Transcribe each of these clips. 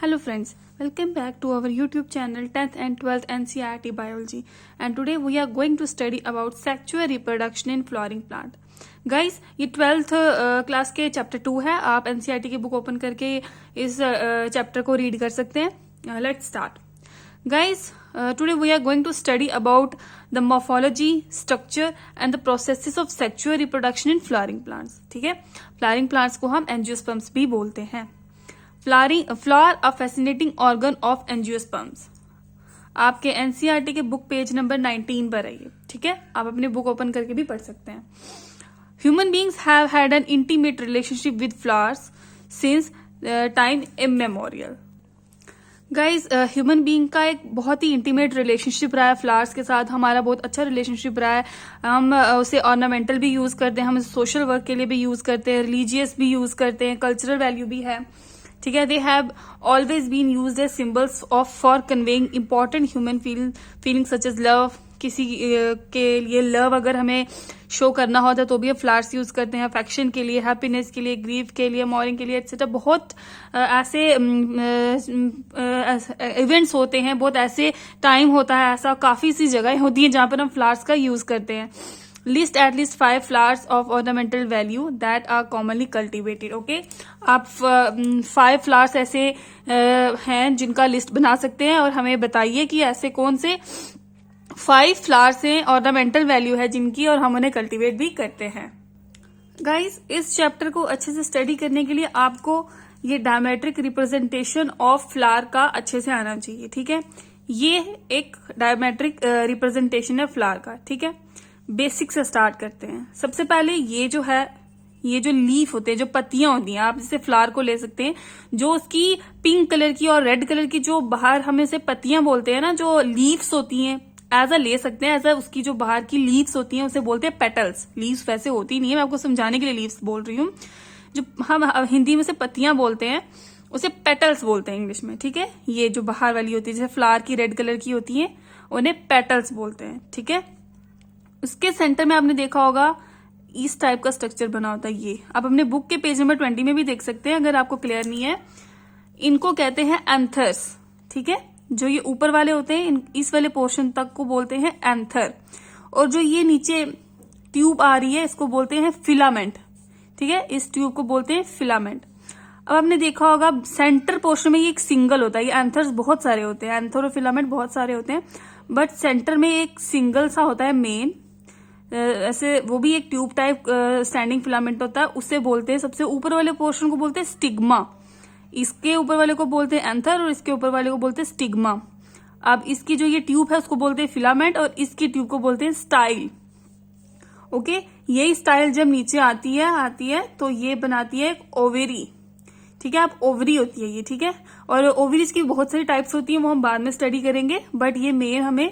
Hello friends, welcome back to our YouTube channel 10th and 12th NCERT Biology, and today we are going to study about sexual reproduction in flowering plant. Guys, ये 12th class के chapter 2 है. आप NCERT की book open करके इस chapter को read कर सकते हैं. Let's start. Guys, today we are going to study about the morphology, structure and the processes of sexual reproduction in flowering plants. ठीक है, flowering plants को हम angiosperms भी बोलते हैं. Flower a fascinating organ of angiosperms. आपके NCERT के book page number 19 पर है ये. ठीक है, आप अपनी बुक ओपन करके भी पढ़ सकते हैं. Human beings have had an intimate relationship with flowers since time immemorial. Guys, human being का एक बहुत ही इंटीमेट रिलेशनशिप रहा है फ्लावर्स के साथ. हमारा बहुत अच्छा रिलेशनशिप रहा है. हम उसे ऑर्नामेंटल भी यूज करते हैं, हम सोशल वर्क के लिए भी यूज करते हैं, रिलीजियस भी यूज करते हैं, कल्चरल वैल्यू भी है. ठीक है, they have always been used as symbols of for conveying important human feeling such as love. किसी के लिए लव अगर हमें शो करना होता है तो भी हम फ्लावर्स यूज करते हैं. अफेक्शन के लिए, हैप्पीनेस के लिए, ग्रीफ के लिए, मॉर्निंग के लिए एक्सेट्रा. बहुत ऐसे इवेंट्स होते हैं, बहुत ऐसे टाइम होता है, ऐसा काफी सी जगह होती है जहां पर हम फ्लावर्स का यूज करते हैं. List at least 5 flowers of ornamental value that are commonly cultivated. Okay, आप 5 फ्लावर्स ऐसे हैं जिनका लिस्ट बना सकते हैं और हमें बताइए कि ऐसे कौन से 5 फ्लावर्स हैं ऑर्नामेंटल वैल्यू है जिनकी और हम उन्हें कल्टीवेट भी करते हैं. गाइस, इस चैप्टर को अच्छे से स्टडी करने के लिए आपको ये डायमेट्रिक रिप्रेजेंटेशन ऑफ फ्लावर का अच्छे से आना चाहिए. ठीक है, ये एक डायमेट्रिक रिप्रेजेंटेशन है फ्लावर का. ठीक है, बेसिक से स्टार्ट करते हैं. सबसे पहले ये जो है, ये जो लीफ होते हैं, जो पत्तियां होती हैं, आप जैसे फ्लावर को ले सकते हैं, जो उसकी पिंक कलर की और रेड कलर की जो बाहर हम इसे पत्तियां बोलते हैं ना, जो लीव्स होती हैं, एज अ ले सकते हैं. एज अ उसकी जो बाहर की लीव्स होती हैं उसे बोलते हैं पेटल्स. लीव्स वैसे होती नहीं है, मैं आपको समझाने के लिए लीव्स बोल रही हूँ. जो हम हिंदी में से पत्तियां बोलते हैं उसे पेटल्स बोलते हैं इंग्लिश में. ठीक है, ये जो बाहर वाली होती है जैसे फ्लावर की रेड कलर की होती है उन्हें पेटल्स बोलते हैं. ठीक है, उसके सेंटर में आपने देखा होगा इस टाइप का स्ट्रक्चर बना होता है. ये आप अपने बुक के पेज नंबर 20 में भी देख सकते हैं अगर आपको क्लियर नहीं है. इनको कहते हैं एंथर्स. ठीक है, जो ये ऊपर वाले होते हैं इस वाले पोर्शन तक को बोलते हैं एंथर, और जो ये नीचे ट्यूब आ रही है इसको बोलते हैं फिलामेंट. ठीक है, इस ट्यूब को बोलते हैं फिलामेंट. अब आपने देखा होगा सेंटर पोर्शन में ये एक सिंगल होता है. ये एंथर्स बहुत सारे होते हैं, एंथर और फिलामेंट बहुत सारे होते हैं, बट सेंटर में एक सिंगल सा होता है मेन. ऐसे वो भी एक ट्यूब टाइप स्टैंडिंग फिलामेंट होता है, उससे बोलते हैं. सबसे ऊपर वाले पोर्शन को बोलते हैं स्टिग्मा. इसके ऊपर वाले को बोलते हैं एंथर और इसके ऊपर वाले को बोलते हैं स्टिग्मा. अब इसकी जो ये ट्यूब है उसको बोलते हैं फिलामेंट और इसकी ट्यूब को बोलते हैं स्टाइल. ओके, यही स्टाइल जब नीचे आती है तो ये बनाती है एक ओवेरी. ठीक है, आप ओवरी होती है ये. ठीक है, और ओवरीज की बहुत सारी टाइप्स होती हैं, वो हम बाद में स्टडी करेंगे, बट ये मेन हमें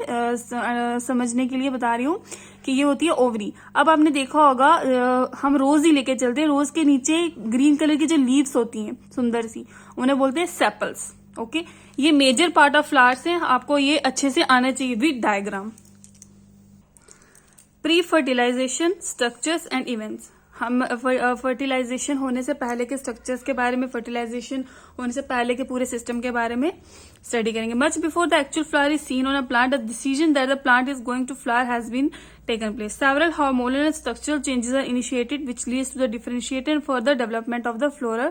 समझने के लिए बता रही हूँ कि ये होती है ओवरी. अब आपने देखा होगा हम रोज ही लेके चलते हैं, रोज के नीचे ग्रीन कलर की जो लीव्स होती हैं सुंदर सी, उन्हें बोलते हैं सेपल्स. ओके, ये मेजर पार्ट ऑफ फ्लावर्स हैं, आपको ये अच्छे से आना चाहिए with diagram. Pre fertilization, structures and events. हम फर्टिलाइजेशन होने से पहले के स्ट्रक्चर्स के बारे में, फर्टिलाइजेशन होने से पहले के पूरे सिस्टम के बारे में स्टडी करेंगे. Much before the actual flower is seen on a plant, the decision that the plant is going to flower has been taken place. Several hormonal and structural changes are initiated which leads to the differentiated and further development of the floral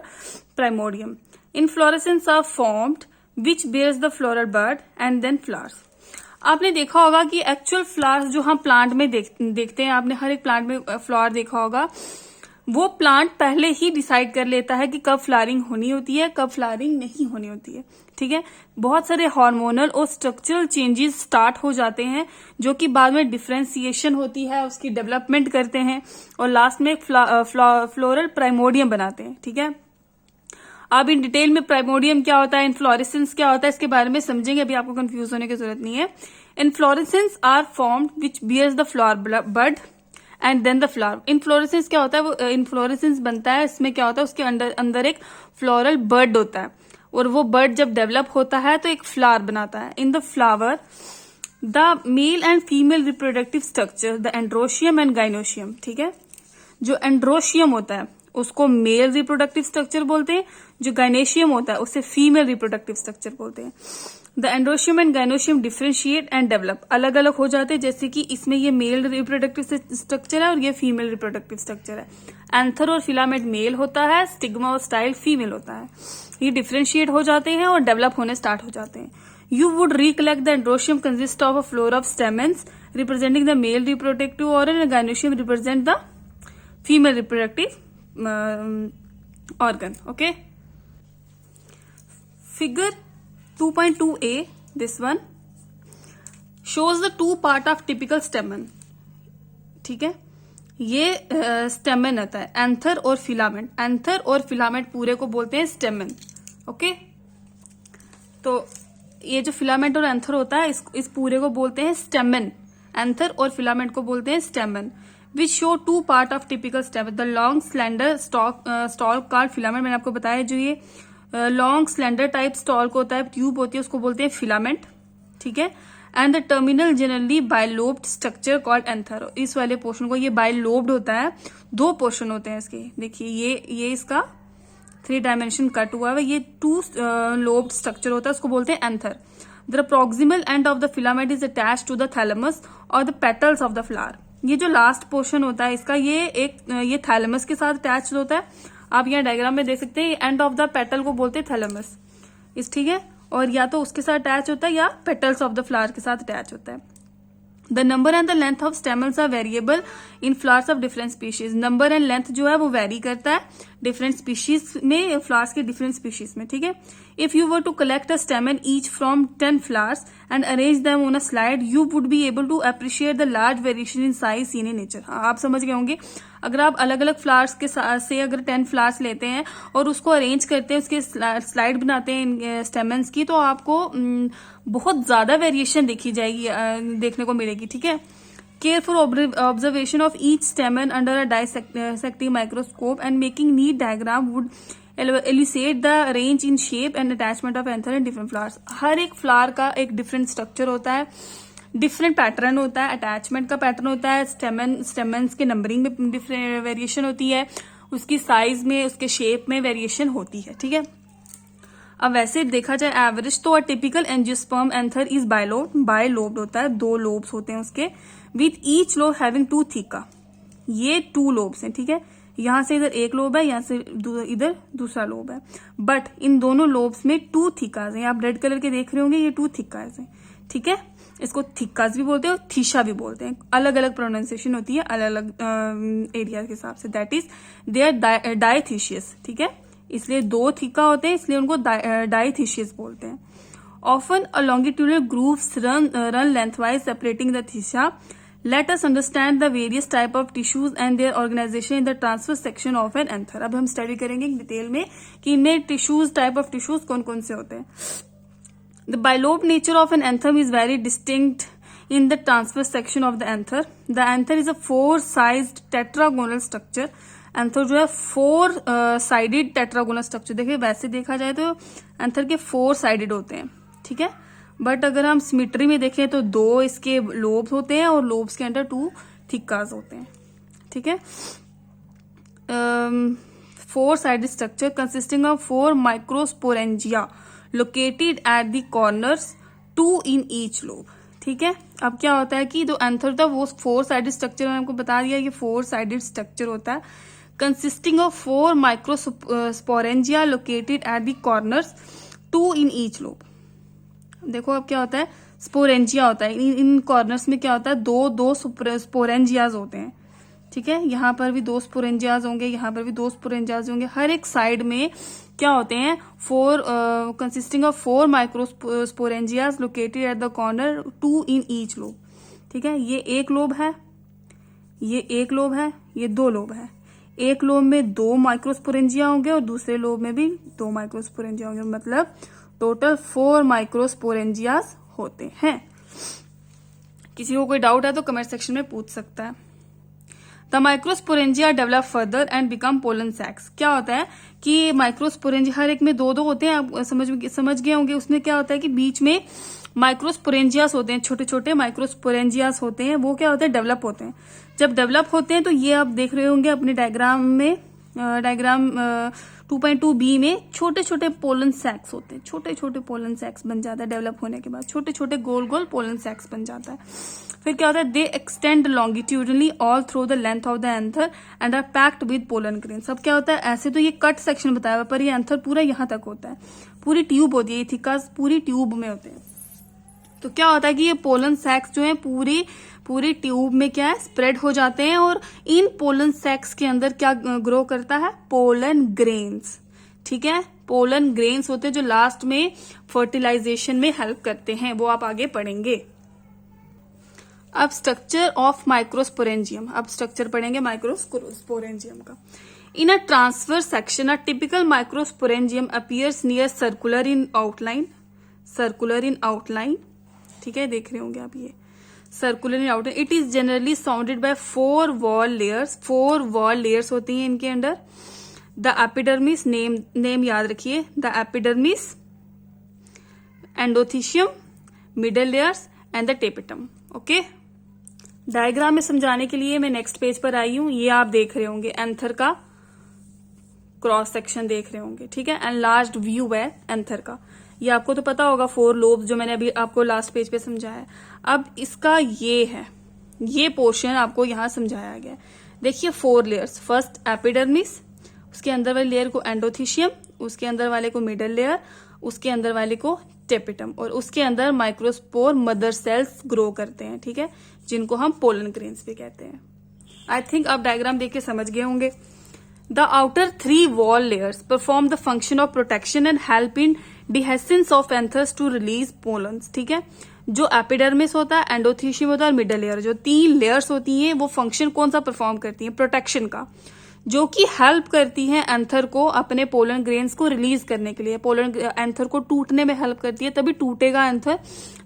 primordium. Inflorescences are formed which bears the floral bud and then flowers. आपने देखा होगा कि actual flowers जो हम plant में देखते हैं, आपने हर एक प्लांट में फ्लावर देखा होगा, वो प्लांट पहले ही डिसाइड कर लेता है कि कब फ्लावरिंग होनी होती है, कब फ्लावरिंग नहीं होनी होती है. ठीक है, बहुत सारे हार्मोनल और स्ट्रक्चरल चेंजेस स्टार्ट हो जाते हैं जो कि बाद में डिफरेंशिएशन होती है, उसकी डेवलपमेंट करते हैं और लास्ट में फ्लोरल प्राइमोडियम बनाते हैं. ठीक है, आप इन डिटेल में प्राइमोडियम क्या होता है, इनफ्लोरेसेंस क्या होता है, इसके बारे में समझेंगे, अभी आपको कंफ्यूज होने की जरूरत नहीं है. Inflorescence are formed which bears the flower bud and then the flower. Inflorescence क्या होता है, वो इनफ्लोरेसेंस बनता है, इसमें क्या होता है, उसके अंदर एक फ्लोरल बर्ड होता है और वो बर्ड जब डेवलप होता है तो एक फ्लावर बनाता है. In the flower the male and female reproductive structure, the androecium and gynoecium. ठीक है, जो एंड्रोशियम होता है उसको मेल रिप्रोडक्टिव स्ट्रक्चर बोलते हैं। जो गाइनेशियम होता है उसे फीमेल रिप्रोडक्टिव स्ट्रक्चर बोलते हैं। The androecium and gynoecium differentiate and develop, अलग अलग हो जाते हैं, जैसे कि इसमें ये मेल रिप्रोडक्टिव स्ट्रक्चर है और ये फीमेल रिप्रोडक्टिव स्ट्रक्चर है। एंथर और फिलामेंट मेल होता है, स्टिग्मा और स्टाइल फीमेल होता है। ये डिफरेंशिएट हो जाते हैं और डेवलप होने स्टार्ट हो जाते हैं। You would recollect the androecium consists of a flora of stamens representing the male reproductive organ and gynoecium represent the female reproductive organ. Okay. Figure 2.2a, this one shows the two part of typical stamen. ठीक है, ये स्टेमन आता है, anther और filament. Anther और filament पूरे को बोलते हैं स्टेमन। ओके, तो ये जो फिलामेंट और एंथर होता है इस पूरे को बोलते हैं स्टेमन। एंथर और फिलामेंट को बोलते हैं stamen. Which show two part of typical stamen, the long slender stalk called filament. मैंने आपको बताया जो ये लॉन्ग स्लेंडर टाइप स्टॉल को होता है, ट्यूब होती है, उसको बोलते हैं फिलामेंट। ठीक है, and the terminal generally bilobed structure called anther. इस वाले पोर्शन को, ये बायलोब्ड होता है, दो पोर्शन होते हैं इसके। देखिए ये इसका 3 डायमेंशन कट हुआ है, ये 2 लोब्ड स्ट्रक्चर होता है, उसको बोलते हैं anther. The proximal end of the filament is attach to the thalamus और the petals of the flower. ये जो लास्ट पोर्शन होता है इसका, ये थैलेमस के साथ अटैच होता है। आप यहाँ डायग्राम में देख सकते हैं, एंड ऑफ द पेटल को बोलते हैं थैलेमस। ठीक है, और या तो उसके साथ अटैच होता है या पेटल्स ऑफ द फ्लावर के साथ अटैच होता है। The number and the length of stamens are variable in flowers of different species. Number and length जो है वो वेरी करता है डिफरेंट स्पीशीज में, फ्लावर्स के डिफरेंट स्पीशीज में। ठीक है, if you were to collect a stamen each from 10 flowers and arrange them on a slide, you would be able to appreciate the large variation in size seen in nature. आप समझ गए होंगे, अगर आप अलग अलग फ्लावर्स के से अगर 10 फ्लावर्स लेते हैं और उसको अरेंज करते हैं, उसके स्लाइड बनाते हैं स्टेमन्स की, तो आपको बहुत ज्यादा वेरिएशन देखी जाएगी, देखने को मिलेगी। ठीक है, careful observation of each stamen under a dissecting microscope and making neat diagram would elicit the range in shape and attachment of anther in different flowers. हर एक फ्लावर का एक डिफरेंट स्ट्रक्चर होता है, डिफरेंट पैटर्न होता है, attachment का pattern होता है, स्टेमन्स के नंबरिंग में डिफरेंट वेरिएशन होती है, उसकी साइज में, उसके शेप में वेरिएशन होती है। ठीक है, अब वैसे देखा जाए एवरेज तो typical angiosperm anther is bilobed होता है, 2 लोब्स होते हैं उसके, with each lobe having 2 theca. ये 2 लोब्स हैं। ठीक है, यहां से इधर एक लोब है, यहां से इधर दूसरा लोब है, बट इन दोनों लोब्स में 2 थीकाज हैं। आप रेड कलर के देख रहे होंगे, ये 2 थीकाज हैं। ठीक है, इसको थीकाज भी बोलते हैं और थीशा भी बोलते हैं, अलग अलग प्रोनाउंसिएशन होती है अलग अलग एरिया के हिसाब से। That is they are dithecous. ठीक है, इसलिए 2 थीका होते हैं, इसलिए उनको डाइथीशियस बोलते हैं। Often a longitudinal grooves run lengthwise separating the theca. Let us understand the various type of tissues and their organisation in the transverse section of an anther. अब हम स्टडी करेंगे डिटेल में कि इनमें टिश्यूज, टाइप ऑफ टिश्यूज कौन कौन से होते हैं। The bilobed nature of an anther is very distinct in the transverse section of the anther. The anther is a 4-sided tetragonal structure. Anther जो है 4-sided tetragonal structure। देखिए वैसे देखा जाए तो anther के 4-sided होते हैं। ठीक है, बट अगर हम सिमेट्री में देखें तो 2 इसके लोब्स होते हैं और लोब्स के अंदर 2 थिकाज होते हैं। ठीक है, 4-sided structure consisting of 4 microsporangia located at the corners, 2 in each lobe। ठीक है, अब क्या होता है कि जो एंथर था वो 4-sided स्ट्रक्चर, मैंने आपको बता दिया, ये 4-sided स्ट्रक्चर होता है, consisting of 4 microsporangia located at the corners, 2 in each lobe। देखो अब क्या होता है, स्पोरेंजिया होता है, इन कॉर्नर्स में क्या होता है, 2 स्पोरेंजियाज होते हैं। ठीक है, यहाँ पर भी 2 स्पोरेंजियाज होंगे, यहाँ पर भी 2 स्पोरेंजियाज होंगे। हर एक साइड में क्या होते हैं, 4 consisting of 4 microsporangia located at the corner, 2 in each lobe. ठीक है, ये एक लोब है, ये एक लोब है, ये 2 लोब है। एक लोब में 2 माइक्रोस्पोरेंजिया होंगे और दूसरे लोब में भी 2 माइक्रोस्पोरेंजिया होंगे, मतलब टोटल 4 माइक्रोस्पोरेंजियाज होते हैं। किसी को कोई डाउट है तो कमेंट सेक्शन में पूछ सकता है। The microsporangia develop further and become pollen sacs. क्या होता है कि माइक्रोस्पोरेंजिया हर एक में 2 होते हैं, आप समझ गए होंगे। उसमें क्या होता है कि बीच में माइक्रोस्पोरेंजियास होते हैं, छोटे छोटे माइक्रोस्पोरेंजियास होते हैं, वो क्या होते हैं, डेवलप होते हैं। जब डेवलप होते हैं तो ये आप देख रहे होंगे अपने डायग्राम में, डायग्राम 2.2b में छोटे छोटे पोलन सैक्स होते हैं, छोटे छोटे पोलन सैक्स बन जाता है डेवलप होने के बाद, छोटे छोटे गोल गोल पोलन सैक्स बन जाता है। फिर क्या होता है, they extend longitudinally all through the length of the anther and are packed with pollen grains. अब क्या होता है, ऐसे तो ये कट सेक्शन बताया हुआ, पर ये एंथर पूरा यहाँ तक होता है, पूरी ट्यूब होती है, थिकास पूरी ट्यूब में होते हैं। तो क्या होता है कि ये पोलन सैक्स जो है पूरी ट्यूब में क्या है, स्प्रेड हो जाते हैं, और इन पोलन सैक्स के अंदर क्या ग्रो करता है, पोलन ग्रेन्स। ठीक है, पोलन ग्रेन्स होते हैं जो लास्ट में फर्टिलाइजेशन में हेल्प करते हैं, वो आप आगे पढ़ेंगे। अब स्ट्रक्चर ऑफ माइक्रोस्पोरेंजियम, अब स्ट्रक्चर पढ़ेंगे माइक्रोस्पोरेंजियम का। In a transverse section a typical microsporangium appears near circular in outline, ठीक है, देख रहे होंगे आप ये circular in outline. It is generally surrounded by 4 wall layers, 4 wall layers होती हैं इनके अंदर। द एपिडर्मिस, नेम याद रखिए, the epidermis, endothecium, middle layers and the tapetum. Okay, diagram में समझाने के लिए मैं नेक्स्ट पेज पर आई हूं। ये आप देख रहे होंगे एंथर का क्रॉस सेक्शन देख रहे होंगे, ठीक है, एनलार्ज्ड व्यू है एंथर का। ये आपको तो पता होगा, 4 लोब्स जो मैंने अभी आपको लास्ट पेज पे समझाया है। अब इसका ये है, ये पोर्शन आपको यहां समझाया गया है। देखिए 4 लेयर्स, फर्स्ट एपिडर्मिस, उसके अंदर वाले लेयर को एंडोथीशियम, उसके अंदर वाले को मिडल लेयर, उसके अंदर वाले को टेपिटम, और उसके अंदर माइक्रोस्पोर मदर सेल्स ग्रो करते हैं, ठीक है, जिनको हम पोलन ग्रेन्स भी कहते हैं। आई थिंक आप डायग्राम देख के समझ गए होंगे। The outer 3 wall layers perform the function of protection and help in dehiscence of anthers to release pollens. ठीक है, जो एपिडर्मिस होता है, एंडोथीशियम होता है और मिडल लेयर, जो 3 लेयर्स होती हैं, वो फंक्शन कौन सा परफॉर्म करती हैं, प्रोटेक्शन का, जो कि हेल्प करती है एंथर को अपने पोलन ग्रेन्स को रिलीज करने के लिए। पोलन एंथर को टूटने में हेल्प करती है, तभी टूटेगा एंथर,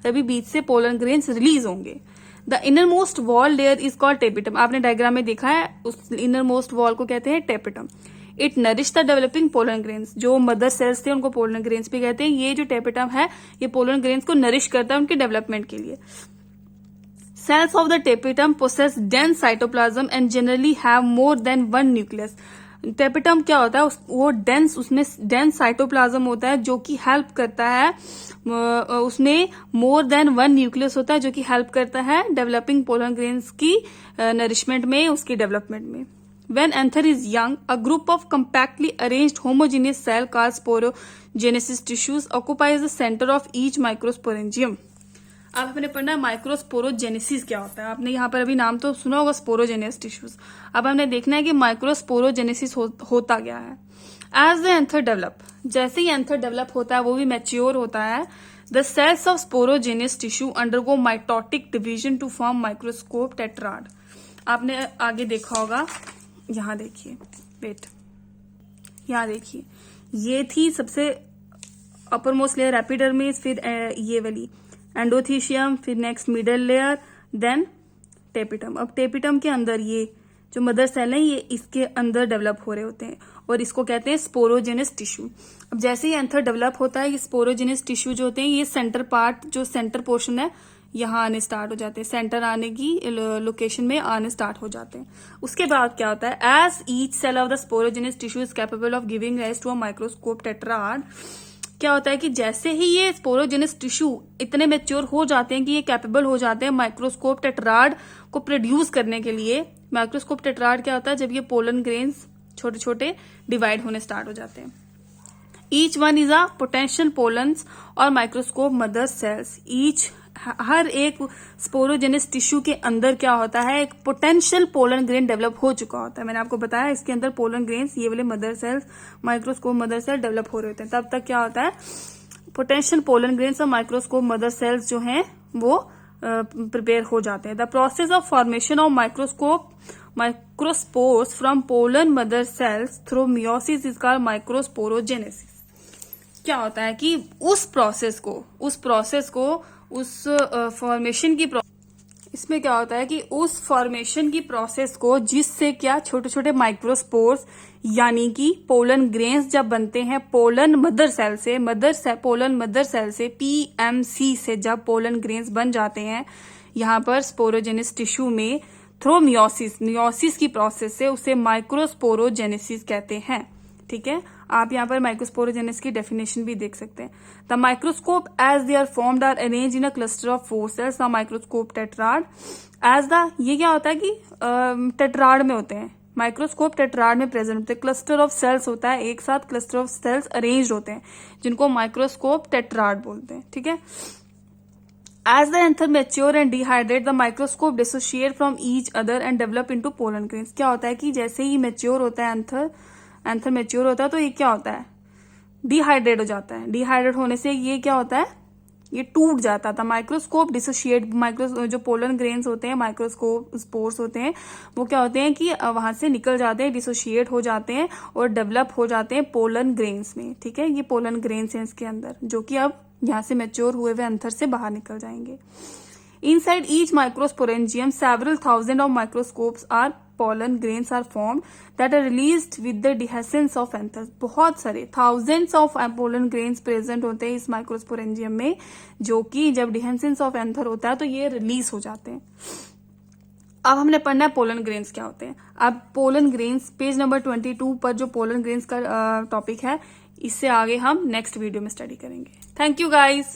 तभी बीच से पोलन ग्रेन्स रिलीज होंगे। The inner most wall layer is called tapetum. आपने डायग्राम में देखा है, उस इनर मोस्ट वॉल को कहते हैं tapetum. It nourish the developing pollen grains, जो मदर सेल्स थे उनको पोलन ग्रेन्स भी कहते हैं। ये जो टेपिटम है, ये पोलन ग्रेन्स को नरिश करता है उनके डेवलपमेंट के लिए। Cells of the tapetum possess dense cytoplasm and generally have more than 1 nucleus. Tapetum क्या होता है, वो उसमें डेंस साइटोप्लाज्म होता है जो कि हेल्प करता है, उसमें मोर देन 1 न्यूक्लियस होता है जो कि हेल्प करता है डेवलपिंग पोलन ग्रेन्स की नरिशमेंट में, उसकी डेवलपमेंट में। When anther is young, a group of compactly arranged homogeneous cell called sporogenesis tissues occupies the center of each microsporangium. अब आपने पढ़ना है माइक्रोस्पोरोजेनेसिस क्या होता है। आपने यहाँ पर अभी नाम तो सुना होगा स्पोरोजेनियस टिश्यूज। अब हमने देखना है कि माइक्रोस्पोरोजेनेसिस होता क्या है। एज द एंथर डेवलप, जैसे ही एंथर डेवलप होता है, वो भी मैच्योर होता है, the cells of sporogenous tissue undergo mitotic division to form microspore tetrad. आपने आगे देखा होगा, यहाँ देखिए, वेट, यहाँ देखिए, ये थी सबसे अपर मोस्ट लेयर एपिडर्मिस, फिर ये वाली एंडोथीशियम, फिर next middle layer, then tapetum. अब टेपिटम के अंदर ये जो मदर सेल है, ये इसके अंदर डेवलप हो रहे होते हैं और इसको कहते हैं स्पोरोजेनस टिश्यू। अब जैसे ही एंथर डेवलप होता है, ये स्पोरोजेनस टिश्यू जो होते हैं, ये सेंटर पार्ट, जो सेंटर पोर्शन है, यहाँ आने स्टार्ट हो जाते हैं, सेंटर आने की लोकेशन में आने स्टार्ट हो जाते हैं। उसके बाद क्या होता है, as each cell of the sporogenous tissue is capable of giving rise to a microspore tetrad. क्या होता है कि जैसे ही ये स्पोरोजेनस टिश्यू इतने मैच्योर हो जाते हैं कि ये कैपेबल हो जाते हैं माइक्रोस्कोप टेट्राड को प्रोड्यूस करने के लिए। माइक्रोस्कोप टेट्राड क्या होता है, जब ये पोलन ग्रेन्स छोटे छोटे डिवाइड होने स्टार्ट हो जाते हैं। Each one is a potential pollens और माइक्रोस्कोप मदर सेल्स। ईच, हर एक स्पोरोजेनस टिश्यू के अंदर क्या होता है, एक पोटेंशियल पोलन ग्रेन डेवलप हो चुका होता है। मैंने आपको बताया इसके अंदर पोलन ग्रेन्स, ये वाले mother cells, microspore mother cell develop हो रहे होते हैं। तब तक क्या होता है, पोटेंशियल पोलन ग्रेन्स और माइक्रोस्कोप मदर सेल्स जो हैं वो प्रिपेयर हो जाते हैं। The process of formation of microspores from pollen mother cells through meiosis is called microsporogenesis. क्या होता है कि उस फॉर्मेशन की इसमें क्या होता है कि उस फॉर्मेशन की प्रोसेस को, जिससे क्या छोटे छोटे माइक्रोस्पोर्स यानी कि पोलन ग्रेन्स जब बनते हैं पोलन मदर सेल से, पोलन मदर सेल से, PMC से जब पोलन ग्रेन्स बन जाते हैं यहाँ पर स्पोरोजेनस टिश्यू में, थ्रो मियोसिस की प्रोसेस से उसे माइक्रोस्पोरोजेनेसिस कहते हैं। ठीक है, आप यहाँ पर माइक्रोस्पोरोजेनेसिस की डेफिनेशन भी देख सकते हैं। The microspore as they are formed are arrange in a cluster of 4 cells, the microspore tetrad as the, ये क्या होता है कि टेट्राड में होते हैं, माइक्रोस्कोप टेट्राड में प्रेजेंट होते हैं, क्लस्टर ऑफ सेल्स होता है, एक साथ क्लस्टर ऑफ सेल्स अरेंज होते हैं, जिनको माइक्रोस्कोप टेट्राड बोलते हैं। ठीक है, as the anther mature and dehydrate, the microscope dissociate from each other and develop into pollen grains। क्या होता है कि जैसे ही मेच्योर होता है एंथर मेच्योर होता है तो ये क्या होता है, डिहाइड्रेट हो जाता है। डिहाइड्रेट होने से ये क्या होता है, ये टूट जाता था। माइक्रोस्कोप डिसोशिएट, जो पोलन ग्रेन्स होते हैं, माइक्रोस्कोप स्पोर्स होते हैं, वो क्या होते हैं कि वहां से निकल जाते हैं, डिसोशिएट हो जाते हैं और डेवलप हो जाते हैं पोलन ग्रेन्स में। ठीक है, ये पोलन ग्रेन्स हैं इसके अंदर, जो कि अब यहां से मैच्योर हुए हुए अंतर से बाहर निकल जाएंगे। Inside each microsporangium several thousand of microspores are pollen grains are formed that are released with the dehiscence of anthers। बहुत सारे thousands of pollen grains present होते हैं इस माइक्रोस्पोरेंजियम में, जो कि जब डिहेसेंस ऑफ एंथर होता है तो ये रिलीज हो जाते हैं। अब हमने पढ़ना है पोलन ग्रेन्स क्या होते हैं। अब पोलन ग्रेन्स पेज नंबर 22 पर जो पोलन ग्रेन्स का टॉपिक है, इससे आगे हम नेक्स्ट वीडियो में स्टडी करेंगे। Thank you guys.